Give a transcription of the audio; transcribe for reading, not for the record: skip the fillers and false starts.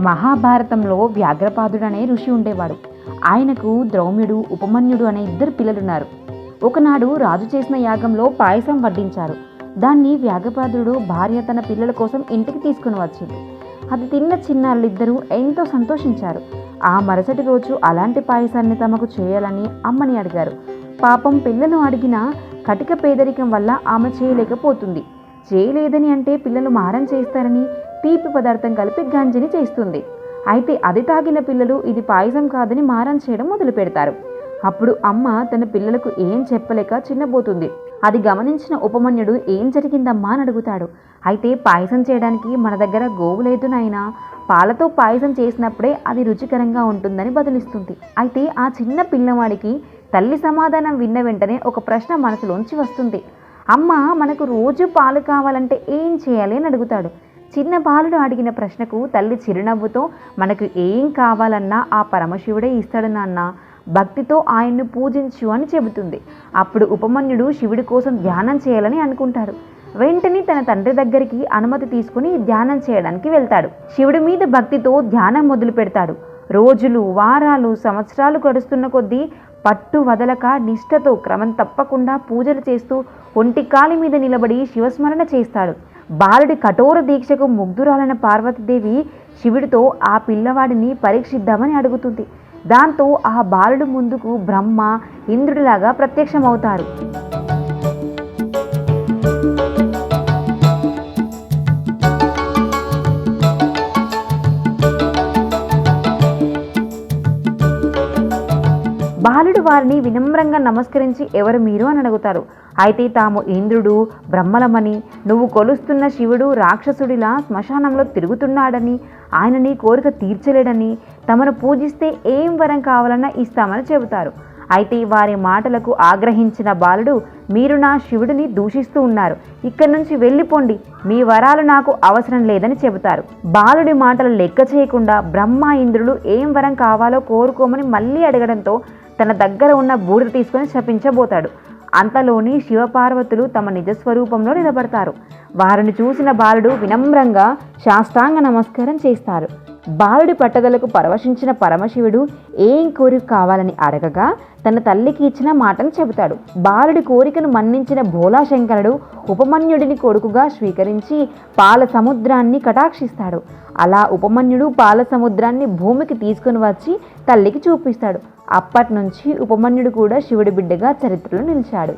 మహాభారతంలో వ్యాఘ్రపాదుడు అనే ఋషి ఉండేవాడు. ఆయనకు ద్రౌమ్యుడు, ఉపమన్యుడు అనే 2 పిల్లలున్నారు. ఒకనాడు రాజు చేసిన యాగంలో పాయసం వడ్డించారు. దాన్ని వ్యాఘ్రపాదుడు భార్య తన పిల్లల కోసం ఇంటికి తీసుకుని వచ్చింది. అది తిన్న చిన్నారులిద్దరూ ఎంతో సంతోషించారు. ఆ మరుసటి రోజు అలాంటి పాయసాన్ని తమకు చేయాలని అమ్మని అడిగారు. పాపం పిల్లలు అడిగిన కటిక పేదరికం వల్ల ఆమె చేయలేకపోతుంది. చేయలేదని అంటే పిల్లలు మారం చేస్తారని తీపి పదార్థం కలిపి గంజిని చేస్తుంది. అయితే అది తాగిన పిల్లలు ఇది పాయసం కాదని మారం చేయడం మొదలు పెడతారు. అప్పుడు అమ్మ తన పిల్లలకు ఏం చెప్పలేక చిన్నబోతుంది. అది గమనించిన ఉపమన్యుడు ఏం జరిగిందమ్మా అని అడుగుతాడు. అయితే పాయసం చేయడానికి మన దగ్గర గోవు లేదు నాయనా, పాలతో పాయసం చేసినప్పుడే అది రుచికరంగా ఉంటుందని బదులిస్తుంది. అయితే ఆ చిన్న పిల్లవాడికి తల్లి సమాధానం విన్న వెంటనే ఒక ప్రశ్న మనసులోంచి వస్తుంది. అమ్మ, మనకు రోజు పాలు కావాలంటే ఏం చేయాలి అని అడుగుతాడు. చిన్న బాలుడు అడిగిన ప్రశ్నకు తల్లి చిరునవ్వుతో, మనకు ఏం కావాలన్నా ఆ పరమశివుడే ఇస్తాడు నాన్న, భక్తితో ఆయన్ను పూజించు అని చెబుతుంది. అప్పుడు ఉపమన్యుడు శివుడి కోసం ధ్యానం చేయాలని అనుకుంటాడు. వెంటనే తన తండ్రి దగ్గరికి అనుమతి తీసుకుని ధ్యానం చేయడానికి వెళ్తాడు. శివుడి మీద భక్తితో ధ్యానం మొదలు పెడతాడు. రోజులు, వారాలు, సంవత్సరాలు గడుస్తున్న కొద్దీ పట్టు వదలక నిష్ఠతో క్రమం తప్పకుండా పూజలు చేస్తూ ఒంటికాలి మీద నిలబడి శివస్మరణ చేస్తాడు. బాలుడి కఠోర దీక్షకు ముగ్ధురాలైన పార్వతీదేవి శివుడితో ఆ పిల్లవాడిని పరీక్షిద్దామని అడుగుతుంది. దాంతో ఆ బాలుడు ముందుకు బ్రహ్మ, ఇంద్రుడిలాగా ప్రత్యక్షమవుతారు. బాలుడు వారిని వినమ్రంగా నమస్కరించి ఎవరు మీరు అని అడుగుతారు. అయితే తాము ఇంద్రుడు, బ్రహ్మలమని, నువ్వు కొలుస్తున్న శివుడు రాక్షసుడిలా శ్మశానంలో తిరుగుతున్నాడని, ఆయన నీ కోరిక తీర్చలేడని, తమను పూజిస్తే ఏం వరం కావాలన్నా ఇస్తామని చెబుతారు. అయితే వారి మాటలకు ఆగ్రహించిన బాలుడు, మీరు నా శివుడిని దూషిస్తూ ఉన్నారు, ఇక్కడి నుంచి వెళ్ళిపోండి, మీ వరాలు నాకు అవసరం లేదని చెబుతారు. బాలుడి మాటలు లెక్క చేయకుండా బ్రహ్మ, ఇంద్రుడు ఏం వరం కావాలో కోరుకోమని మళ్ళీ అడగడంతో తన దగ్గర ఉన్న బూడిద తీసుకొని శపించబోతాడు. అంతలోని శివపార్వతులు తమ నిజస్వరూపంలో నిలబడతారు. వారిని చూసిన బాలుడు వినమ్రంగా సాష్టాంగ నమస్కారం చేస్తారు. బాలుడి పట్టుదలకు పరవశించిన పరమశివుడు ఏం కోరిక కావాలని అడగగా తన తల్లికి ఇచ్చిన మాటను చెబుతాడు. బాలుడి కోరికను మన్నించిన భోలాశంకరుడు ఉపమన్యుడిని కొడుకుగా స్వీకరించి పాల సముద్రాన్ని కటాక్షిస్తాడు. అలా ఉపమన్యుడు పాల సముద్రాన్ని భూమికి తీసుకుని వచ్చి తల్లికి చూపిస్తాడు. అప్పటి నుంచి ఉపమన్యుడు కూడా శివుడి బిడ్డగా చరిత్రలో నిలిచాడు.